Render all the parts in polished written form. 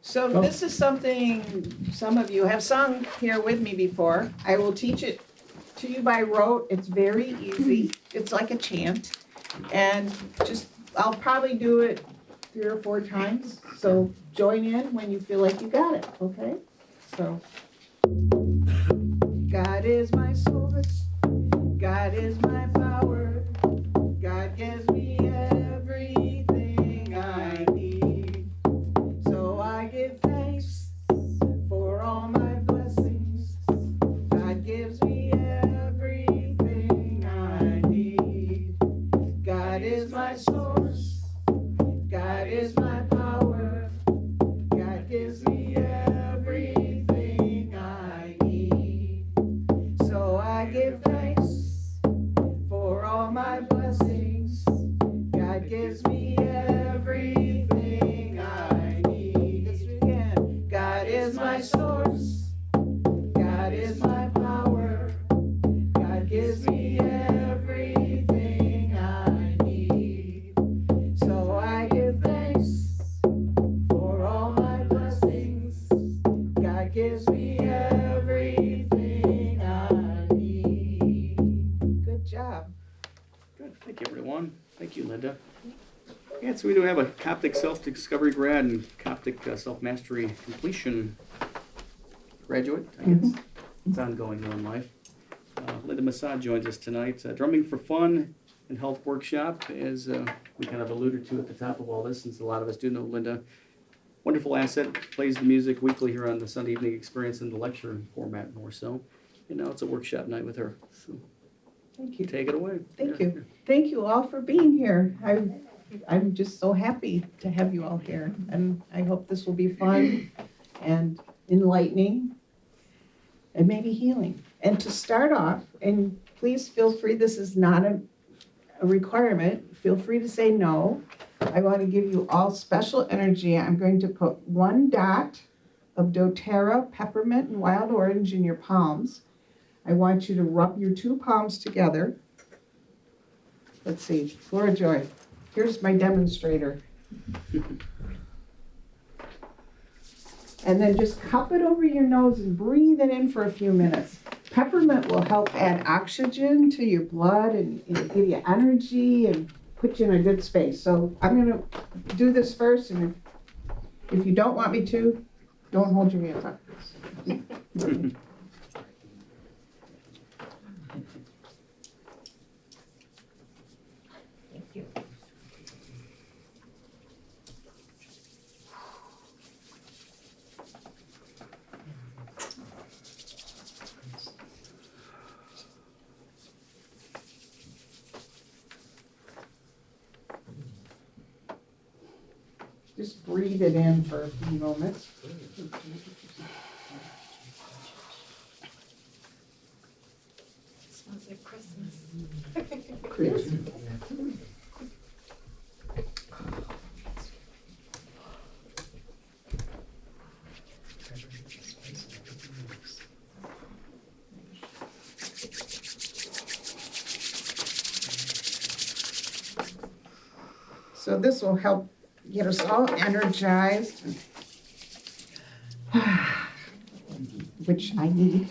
So this is something some of you have sung here with me before. I will teach it to you by rote. It's very easy. It's like a chant. And I'll probably do it 3 or 4 times. So join in when you feel like you got it, okay? So, God is my source. God is my power. God gives me everything I need. So I give thanks for all my blessings. God gives me everything I need. God is my source. God is my power. God gives me everything I need. So I give thanks for all my blessings. God gives me everything I need. This weekend. God is my source. God is my power. God gives me everything I need. So I give thanks for all my blessings. God gives me everything I need. Good job. Good. Thank you, everyone. Thank you, Linda. Yeah, so we do have a Coptic self-discovery grad and Coptic self-mastery completion graduate, I guess. It's ongoing here in life. Linda Missad joins us tonight. Drumming for Fun and Health Workshop, as we kind of alluded to at the top of all this, since a lot of us do know Linda. Wonderful asset, plays the music weekly here on the Sunday Evening Experience in the lecture format more so. And now it's a workshop night with her. So Thank you. take it away. Thank you. Thank you all for being here. I'm just so happy to have you all here. And I hope this will be fun and enlightening and maybe healing. And to start off, and please feel free, this is not a requirement. Feel free to say no. I want to give you all special energy. I'm going to put 1 dot of doTERRA, peppermint, and wild orange in your palms. I want you to rub your 2 palms together. Let's see, Flora Joy. Here's my demonstrator. And then just cup it over your nose and breathe it in for a few minutes. Peppermint will help add oxygen to your blood and give you energy and put you in a good space. So I'm going to do this first, and if you don't want me to, don't hold your hands up. Thank you. Just breathe it in for a few moments. It smells like Christmas. Christmas. So this will help get us all energized, which I need.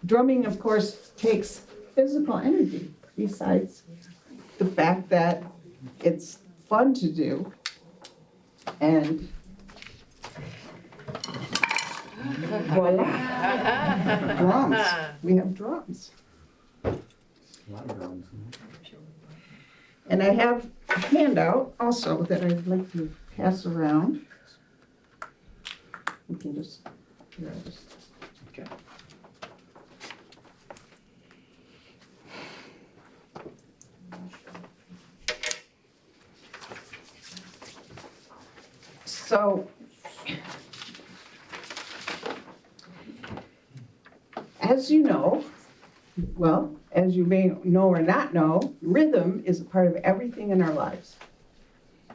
Drumming, of course, takes physical energy, besides the fact that it's fun to do. And voila, drums. We have drums. A lot of drums. And I have a handout also that I'd like to pass around. We can just, here, I'll just. Okay. So, as you know, well, as you may know or not know, rhythm is a part of everything in our lives.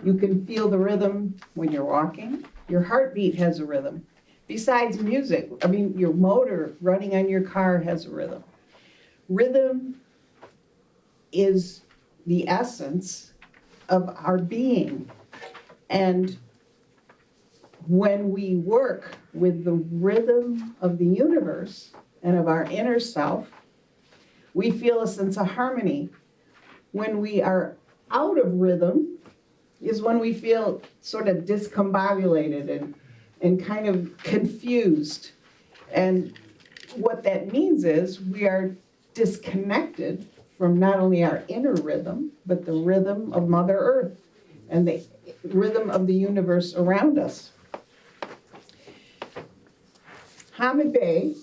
You can feel the rhythm when you're walking. Your heartbeat has a rhythm. Besides music, I mean, your motor running on your car has a rhythm. Rhythm is the essence of our being. And when we work with the rhythm of the universe and of our inner self, we feel a sense of harmony. When we are out of rhythm is when we feel sort of discombobulated and kind of confused. And what that means is we are disconnected from not only our inner rhythm, but the rhythm of Mother Earth and the rhythm of the universe around us. Hamid Bey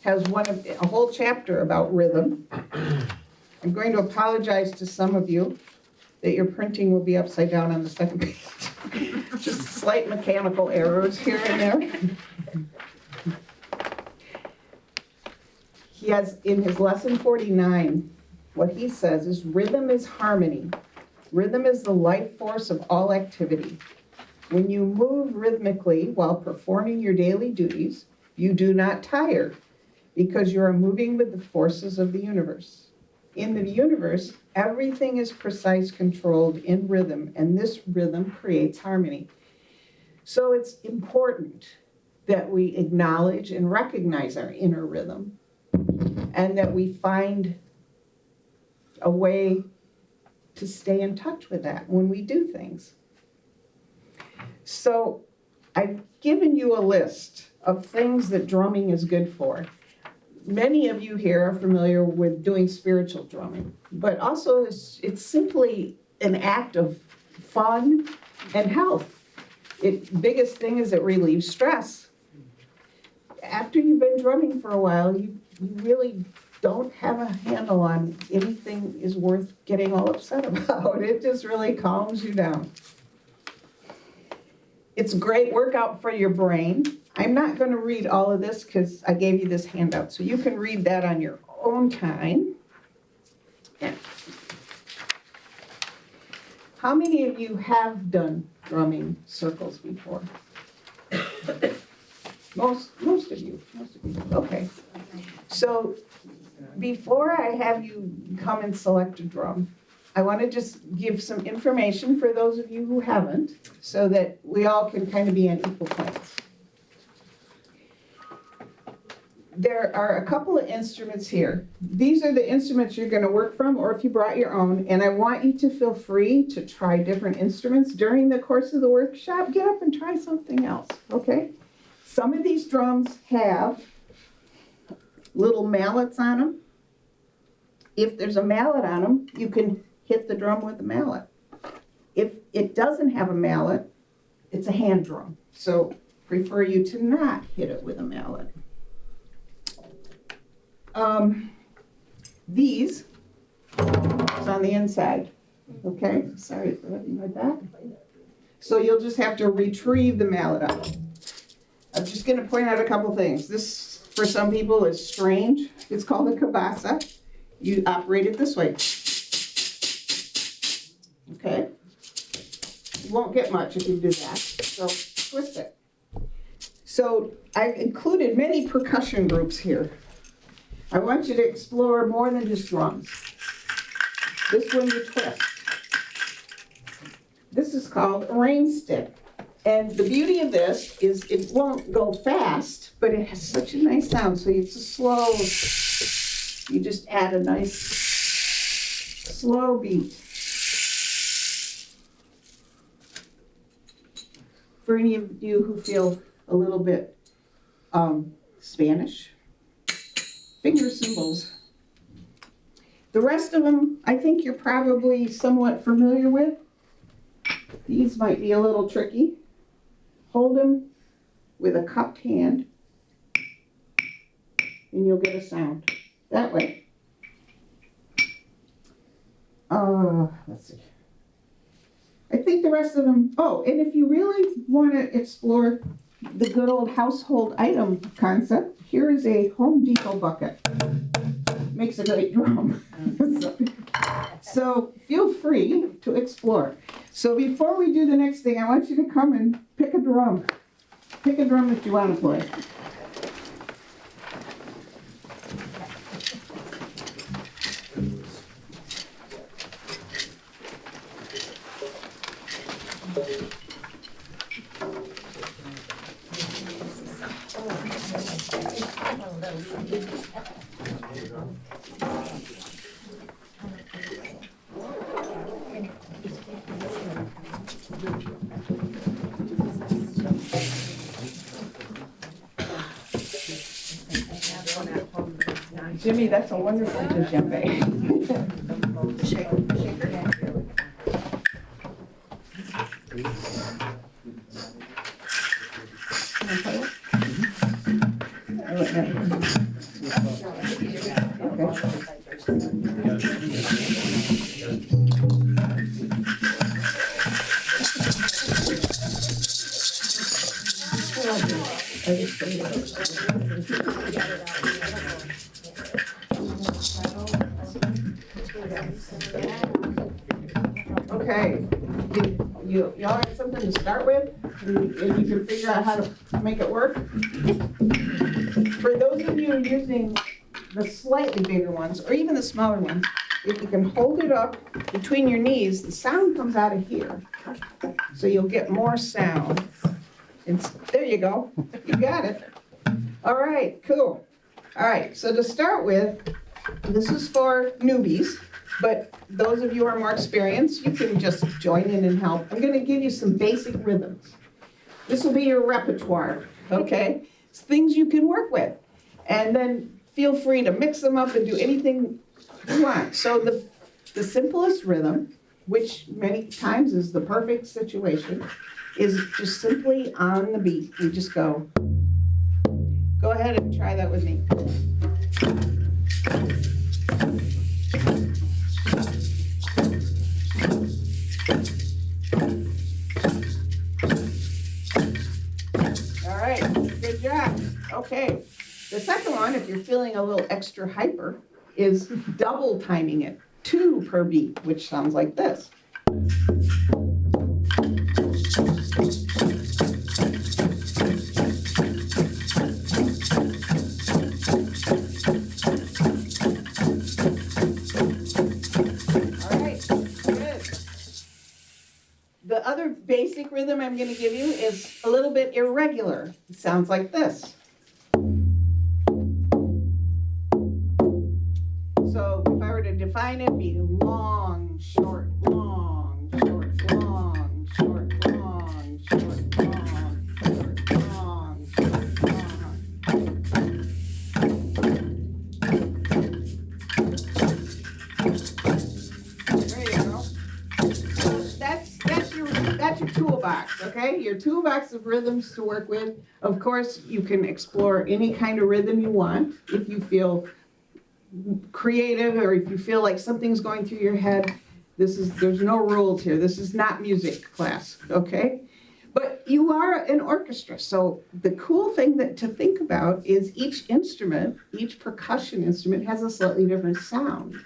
has a whole chapter about rhythm. I'm going to apologize to some of you that your printing will be upside down on the second page. Just slight mechanical errors here and there. He has, in his lesson 49, what he says is rhythm is harmony. Rhythm is the life force of all activity. When you move rhythmically while performing your daily duties, you do not tire because you are moving with the forces of the universe. In the universe, everything is precise, controlled in rhythm, and this rhythm creates harmony. So it's important that we acknowledge and recognize our inner rhythm, and that we find a way to stay in touch with that when we do things. So I've given you a list of things that drumming is good for. Many of you here are familiar with doing spiritual drumming, but also it's simply an act of fun and health. Biggest thing is it relieves stress. After you've been drumming for a while, you really don't have a handle on anything is worth getting all upset about. It just really calms you down. It's a great workout for your brain. I'm not going to read all of this because I gave you this handout, so you can read that on your own time. Yeah. How many of you have done drumming circles before? Most of you. Okay. So before I have you come and select a drum, I want to just give some information for those of you who haven't, so that we all can kind of be on equal planes. There are a couple of instruments here. These are the instruments you're going to work from, or if you brought your own, and I want you to feel free to try different instruments during the course of the workshop. Get up and try something else, okay? Some of these drums have little mallets on them. If there's a mallet on them, you can hit the drum with the mallet. If it doesn't have a mallet, it's a hand drum. So prefer you to not hit it with a mallet. These is on the inside. Okay, sorry for letting my back. So you'll just have to retrieve the mallet out. I'm just going to point out a couple things. This, for some people, is strange. It's called a kabasa. You operate it this way. Okay? You won't get much if you do that. So twist it. So I've included many percussion groups here. I want you to explore more than just drums. This one you twist. This is called a rain stick. And the beauty of this is it won't go fast, but it has such a nice sound. So it's a slow, you just add a nice slow beat. For any of you who feel a little bit Spanish, finger cymbals. The rest of them, I think you're probably somewhat familiar with. These might be a little tricky. Hold them with a cupped hand, and you'll get a sound. That way. Let's see. I think the rest of them, and if you really want to explore the good old household item concept, here is a Home Depot bucket. Makes a great drum. So feel free to explore. So before we do the next thing, I want you to come and pick a drum. Pick a drum that you want to play. Jimmy, that's a wonderful djembe. Okay, y'all have something to start with, and you can figure out how to make it work? For those of you using the slightly bigger ones, or even the smaller ones, if you can hold it up between your knees, the sound comes out of here. So you'll get more sound. There you go, you got it. All right, cool. All right, so to start with, this is for newbies, but those of you who are more experienced, you can just join in and help. I'm gonna give you some basic rhythms. This will be your repertoire, okay? It's things you can work with. And then feel free to mix them up and do anything you want. So the simplest rhythm, which many times is the perfect situation, is just simply on the beat. We just go. Go ahead and try that with me. All right, good job. Okay, the second one, if you're feeling a little extra hyper, is double timing it, 2 per beat, which sounds like this. The other basic rhythm I'm going to give you is a little bit irregular. It sounds like this. So if I were to define it, it'd be long, short, long, short, long, short, long, short, long, short, long, short, long. There you go. That's your toolbox, okay? Your toolbox of rhythms to work with. Of course, you can explore any kind of rhythm you want if you feel creative or if you feel like something's going through your head. There's no rules here. This is not music class, okay? But you are an orchestra, so the cool thing to think about is each instrument, each percussion instrument has a slightly different sound.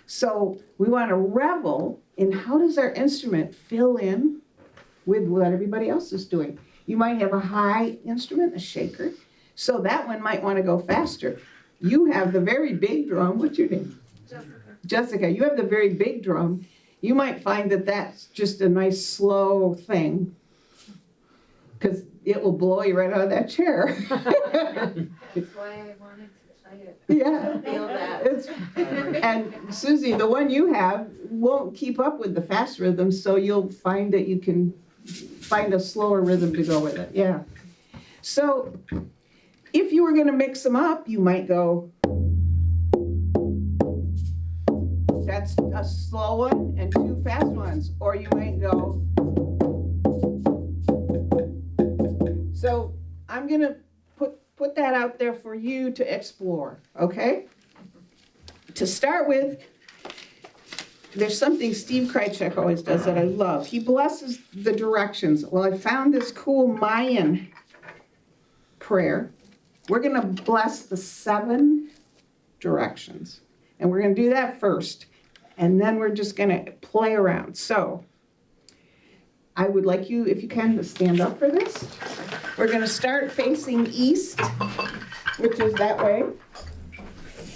So we want to revel in how does our instrument fill in with what everybody else is doing. You might have a high instrument, a shaker, so that one might want to go faster. You have the very big drum. What's your name? Jessica, you have the very big drum. You might find that that's just a nice slow thing because it will blow you right out of that chair. That's why I wanted to play it. Yeah. Feel that. And Susie, the one you have won't keep up with the fast rhythm, so you'll find that you can find a slower rhythm to go with it. Yeah. So if you were going to mix them up, you might go, that's a slow one and 2 fast ones. Or you might go, so I'm going to put that out there for you to explore, okay? To start with, there's something Steve Krychek always does that I love. He blesses the directions. Well, I found this cool Mayan prayer. We're going to bless the 7 directions. And we're going to do that first. And then we're just going to play around. So I would like you, if you can, to stand up for this. We're going to start facing east, which is that way.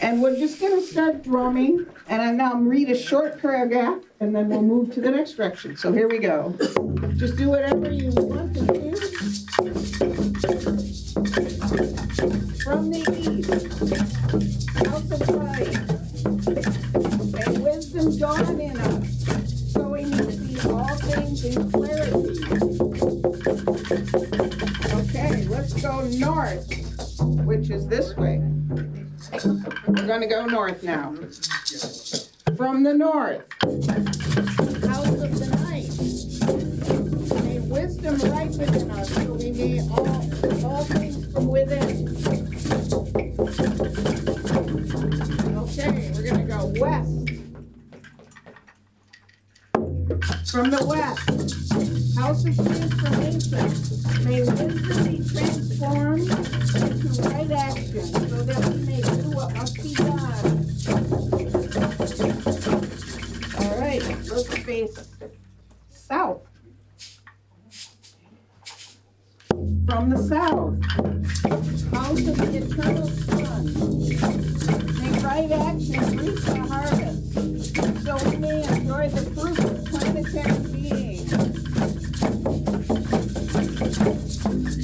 And we're just going to start drumming. And I'll read a short paragraph, and then we'll move to the next direction. So here we go. Just do whatever you want to do. From the east. north, which is this way. We're gonna go north now. From the north, house of the night. May wisdom ripen in us, so we may all things from within. Okay, we're gonna go west. From the west, house of transformation. May wisdom be transformed into right action, so that we may do what must be done. All right, let's face south. From the south, house of the eternal sun. May right action reach the harvest, so we may enjoy the fruit of planetary being.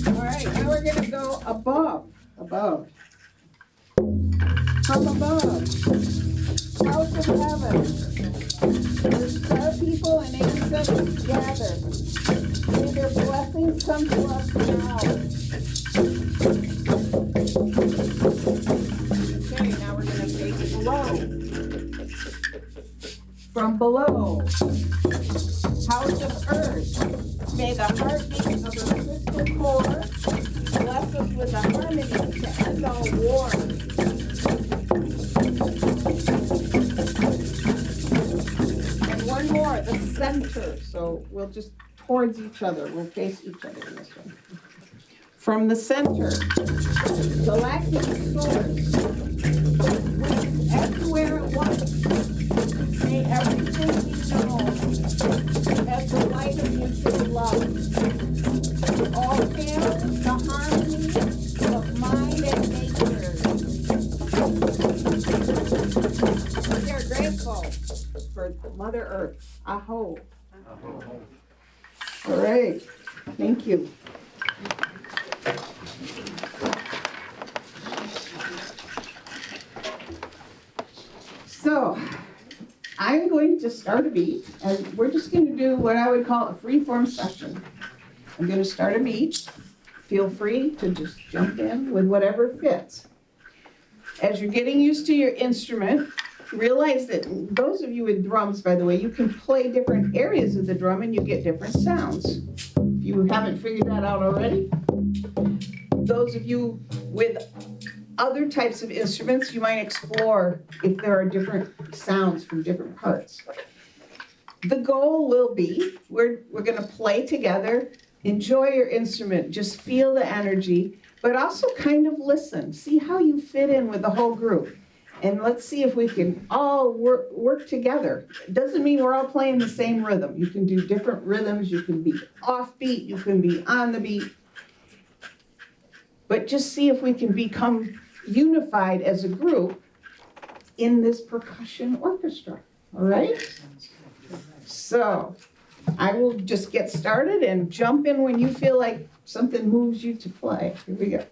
All right, now we're gonna go above. From above, house of heaven. The star people and angels gather. May their blessings come to us now. Okay, now we're gonna face below. From below, house of earth. May the heartbeat of the crystal core bless us with a harmony to end all war. And one more, the center. So we'll just towards each other. We'll face each other in this one. From the center, galactic source, which is everywhere at once. May everything be known as the light of mutual love. All hail the harmony of mind and nature. We are grateful for Mother Earth. Aho. All right, thank you. So, I'm going to start a beat, and we're just going to do what I would call a free-form session. I'm going to start a beat. Feel free to just jump in with whatever fits. As you're getting used to your instrument, realize that those of you with drums, by the way, you can play different areas of the drum and you get different sounds. If you haven't figured that out already, those of you with other types of instruments, you might explore if there are different sounds from different parts. The goal will be, we're gonna play together, enjoy your instrument, just feel the energy, but also kind of listen, see how you fit in with the whole group. And let's see if we can all work together. It doesn't mean we're all playing the same rhythm. You can do different rhythms, you can be offbeat, you can be on the beat. But just see if we can become unified as a group in this percussion orchestra, all right? So I will just get started and jump in when you feel like something moves you to play. Here we go.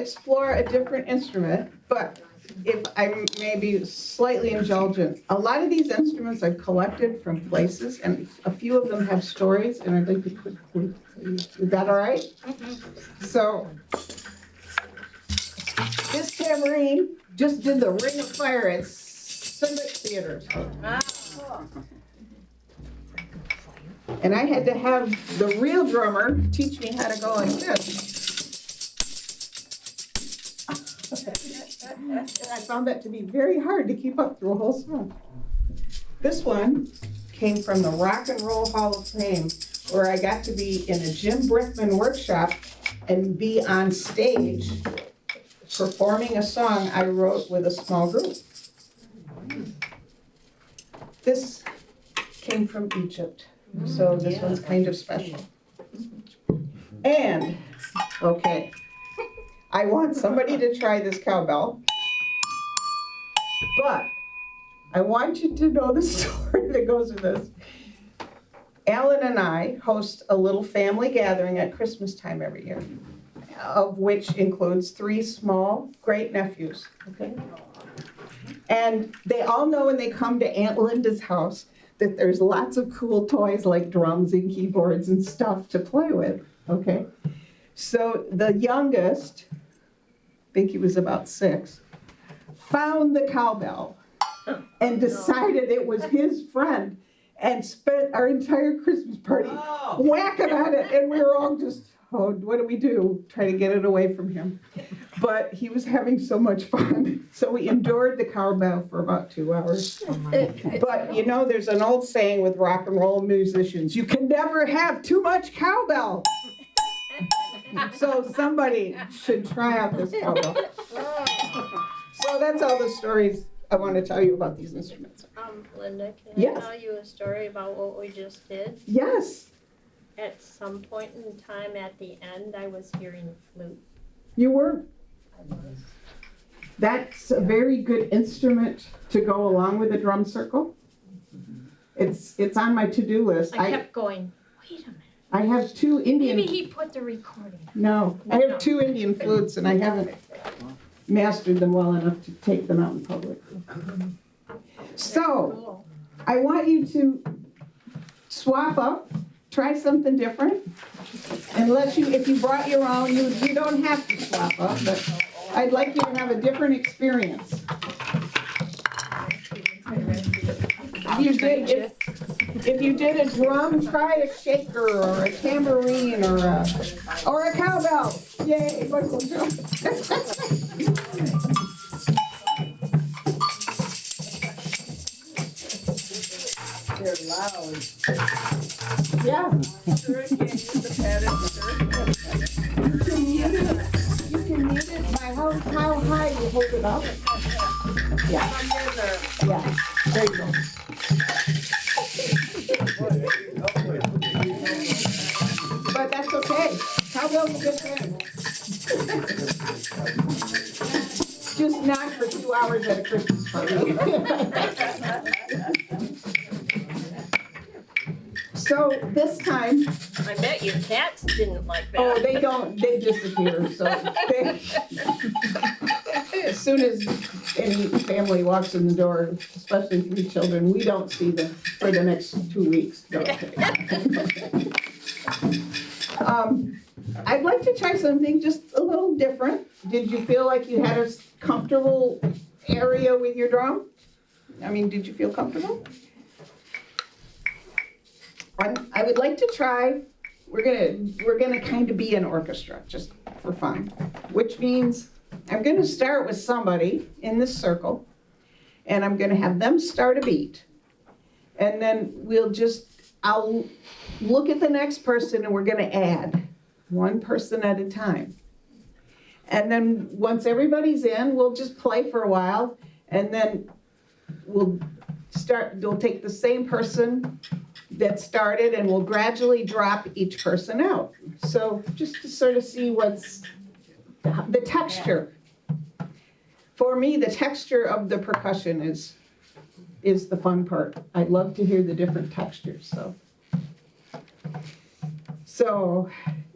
explore a different instrument, but if I may be slightly indulgent, a lot of these instruments I've collected from places, and a few of them have stories, and I'd like to quickly, is that all right? So, this tambourine just did the Ring of Fire at Civic Theater. And I had to have the real drummer teach me how to go like this. And I found that to be very hard to keep up through a whole song. This one came from the Rock and Roll Hall of Fame, where I got to be in a Jim Brickman workshop and be on stage performing a song I wrote with a small group. This came from Egypt, so this one's kind of special. And, okay, I want somebody to try this cowbell, but I want you to know the story that goes with this. Alan and I host a little family gathering at Christmas time every year, of which includes 3 small great nephews, okay? And they all know when they come to Aunt Linda's house that there's lots of cool toys like drums and keyboards and stuff to play with, okay? So the youngest, I think he was about 6, found the cowbell and decided it was his friend and spent our entire Christmas party whacking at it, and we were all just, oh, what do we do? Try to get it away from him. But he was having so much fun, so we endured the cowbell for about 2 hours. But you know, there's an old saying with rock and roll musicians, you can never have too much cowbell. So somebody should try out this cowbell. So that's all the stories I want to tell you about these instruments. Linda, can Yes. I tell you a story about what we just did? Yes, At some point in time at the end, I was hearing a flute. you were. I was. That's a very good instrument to go along with a drum circle. It's on my to-do list. I kept going, wait a minute. I have 2 Indian. Maybe he put the recording. No, I have 2 Indian flutes and I haven't mastered them well enough to take them out in public. So, Cool. I want you to swap up, try something different. Unless if you brought your own, you don't have to swap up, but I'd like you to have a different experience. If you did a drum, try a shaker or a tambourine or a cowbell. Yay, Michael Joe. They're loud. Yeah. Sure, can't use the padded You can mute it by how high you hold it up. Yeah, yeah. There you go. But that's okay. Cowbell's a good thing. Just not for 2 hours at a Christmas party. So this time, I bet your cats didn't like that. oh, they don't, they disappear, so as soon as any family walks in the door, especially 3 children, we don't see them for the next 2 weeks. No, okay. I'd like to try something just a little different. Did you feel like you had a comfortable area with your drum? I mean, did you feel comfortable? I would like to try, we're gonna kind of be an orchestra, just for fun, which means I'm gonna start with somebody in this circle, and I'm gonna have them start a beat. And then I'll look at the next person and we're gonna add one person at a time. And then once everybody's in, we'll just play for a while, and then we'll take the same person that started and we'll gradually drop each person out. So just to sort of see what's the texture. For me, the texture of the percussion is the fun part. I love to hear the different textures, so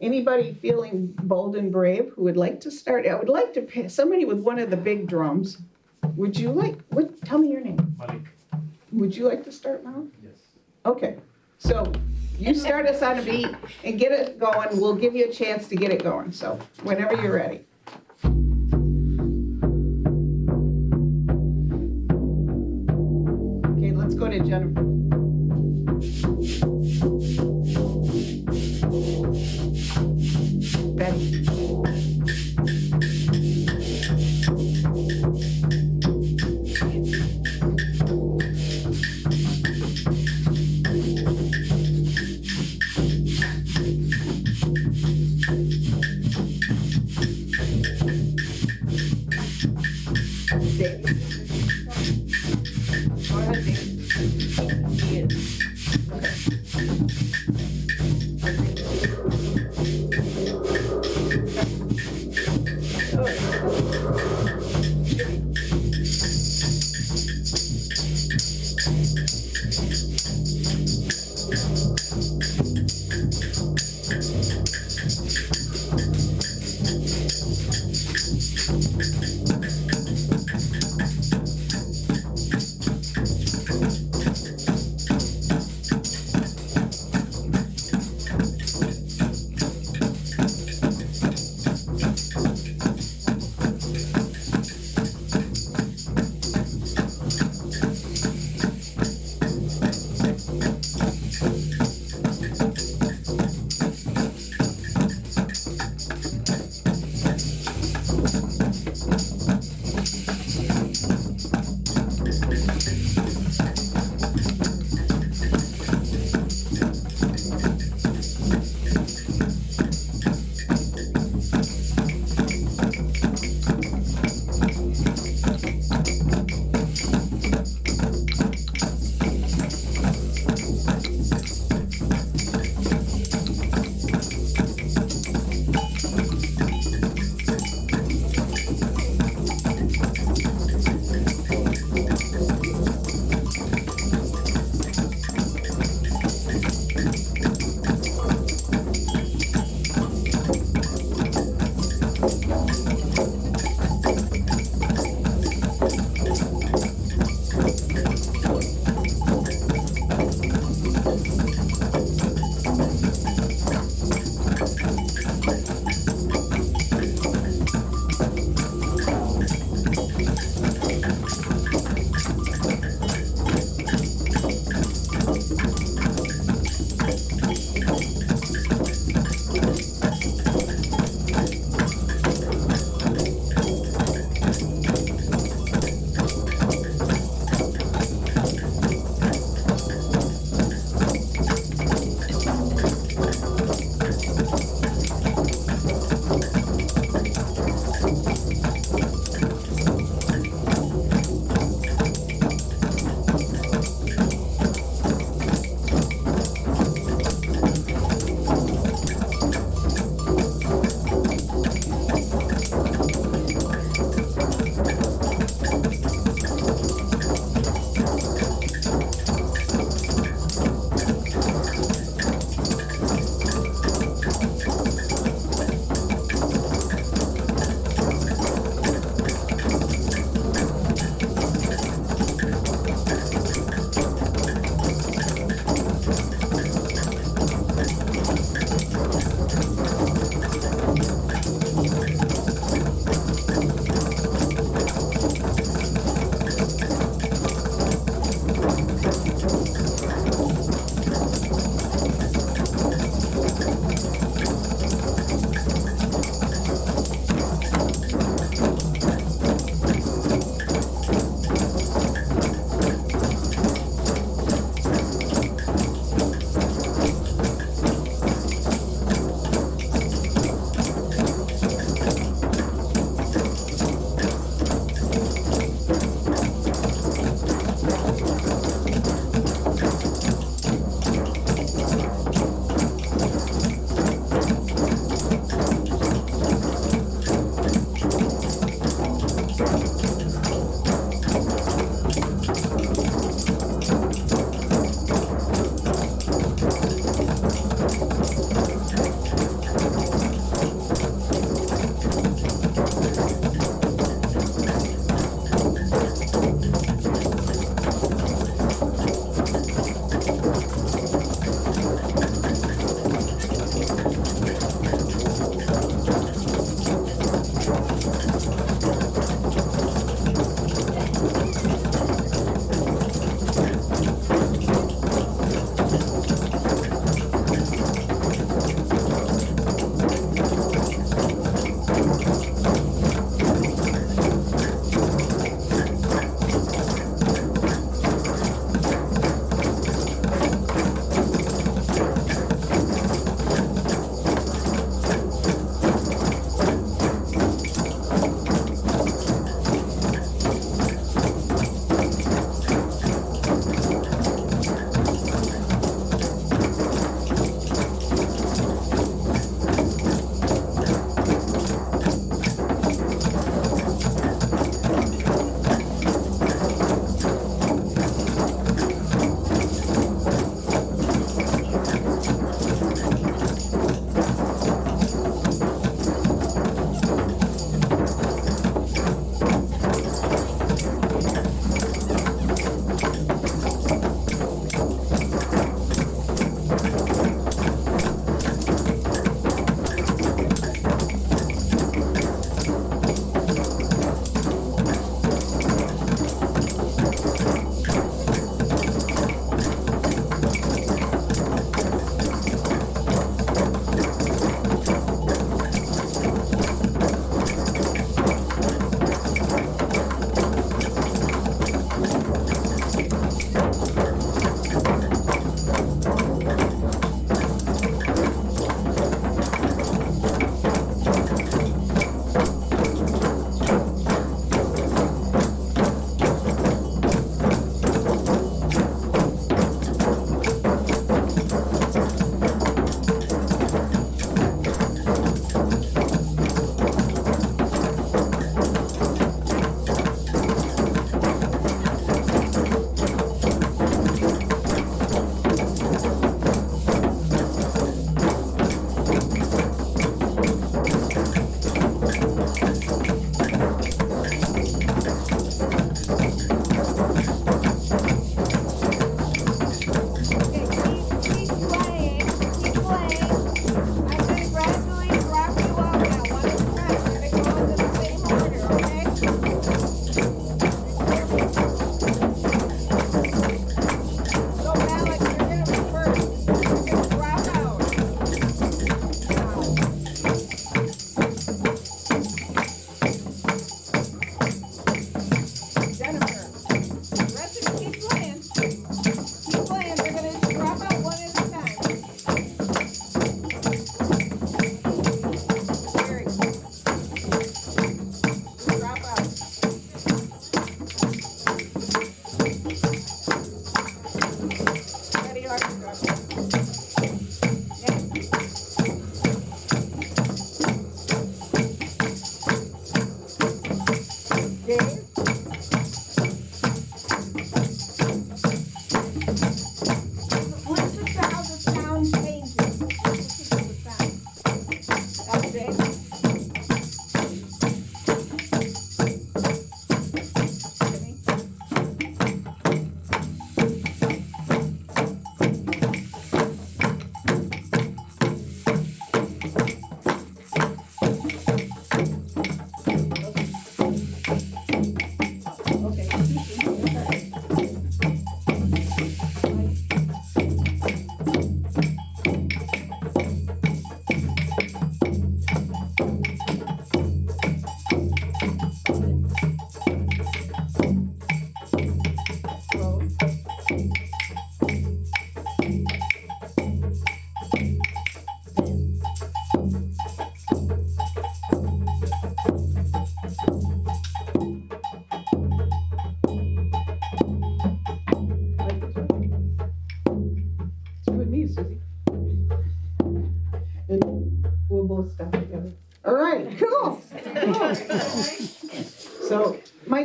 Anybody feeling bold and brave who would like to start? I would like to pick somebody with one of the big drums. Would you like, tell me your name. Malik. Would you like to start now? Yes. Okay, so you start us on a beat and get it going. We'll give you a chance to get it going, so whenever you're ready. Okay, let's go to Jennifer. Betty. Dave. Go ahead, Dave.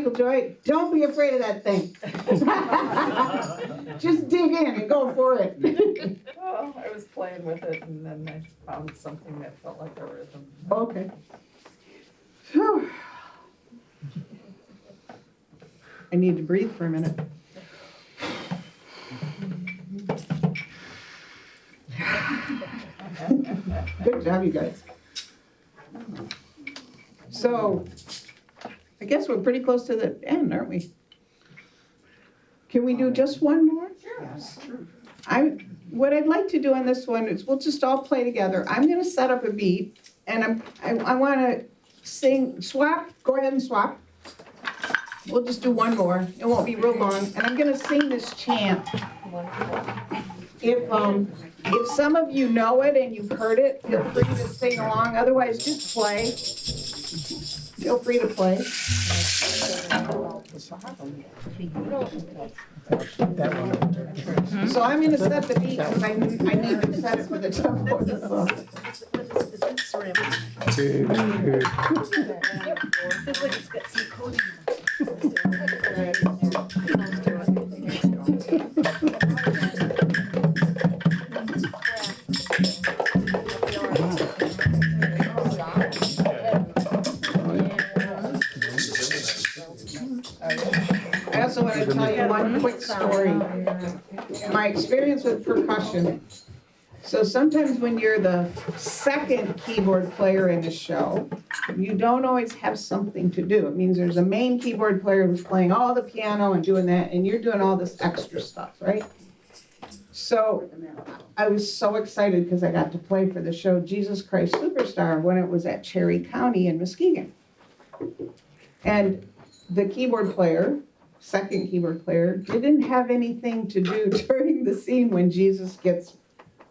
Michael Joy, don't be afraid of that thing. Just dig in and go for it. Well, I was playing with it and then I found something that felt like a rhythm. Okay. Whew. I need to breathe for a minute. Good job, you guys. So, I guess we're pretty close to the end, aren't we? Can we do just one more? What I'd like to do on this one is we'll just all play together. I'm gonna set up a beat, and I wanna sing, swap, go ahead and swap. We'll just do one more, it won't be real long, and I'm gonna sing this chant. If some of you know it and you've heard it, feel free to sing along, otherwise just play. Feel free to play. So I'm gonna set the beat, because I need to set it for the tempo. So. I also want to tell you one quick story. My experience with percussion. So sometimes when you're the second keyboard player in a show, you don't always have something to do. It means there's a main keyboard player who's playing all the piano and doing that, and you're doing all this extra stuff, right? So I was so excited because I got to play for the show Jesus Christ Superstar when it was at Cherry County in Muskegon. And the keyboard player, second keyboard player, didn't have anything to do during the scene when Jesus gets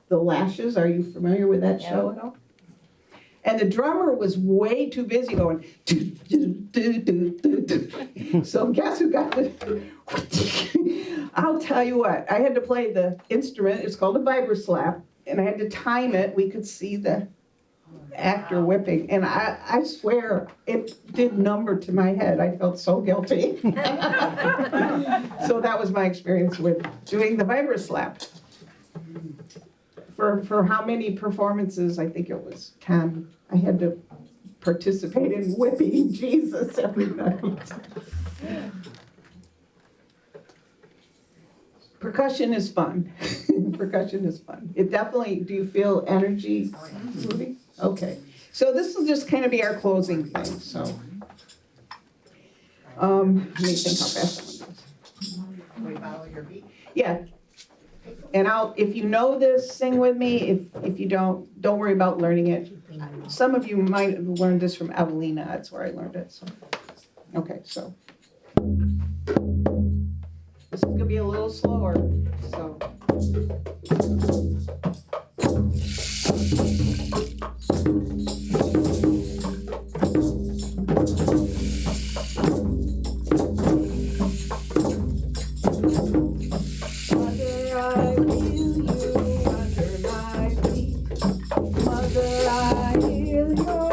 the lashes. Are you familiar with that show at all? And the drummer was way too busy going, do, do, do, do, do, do. So guess who got the, I'll tell you what, I had to play the instrument, it's called a vibroslap, and I had to time it, we could see the actor whipping, and I swear it did number to my head. I felt so guilty. So that was my experience with doing the vibroslap. For how many performances? I think it was 10. I had to participate in whipping Jesus every night. Percussion is fun. Percussion is fun. It definitely, do you feel energy moving? Okay. So this will just kind of be our closing thing, so. Let me think how fast that one goes. Yeah. And if you know this, sing with me. If you don't worry about learning it. Some of you might have learned this from Evelina. That's where I learned it, so. Okay, so. This is gonna be a little slower, so. Mother, I hear your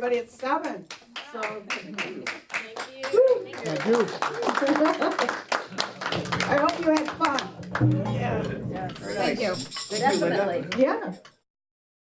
everybody at 7. So. Thank you. Thank you. I hope you had fun. Yes. Very Thank nice. you. Thank you, Linda. Definitely. Yeah.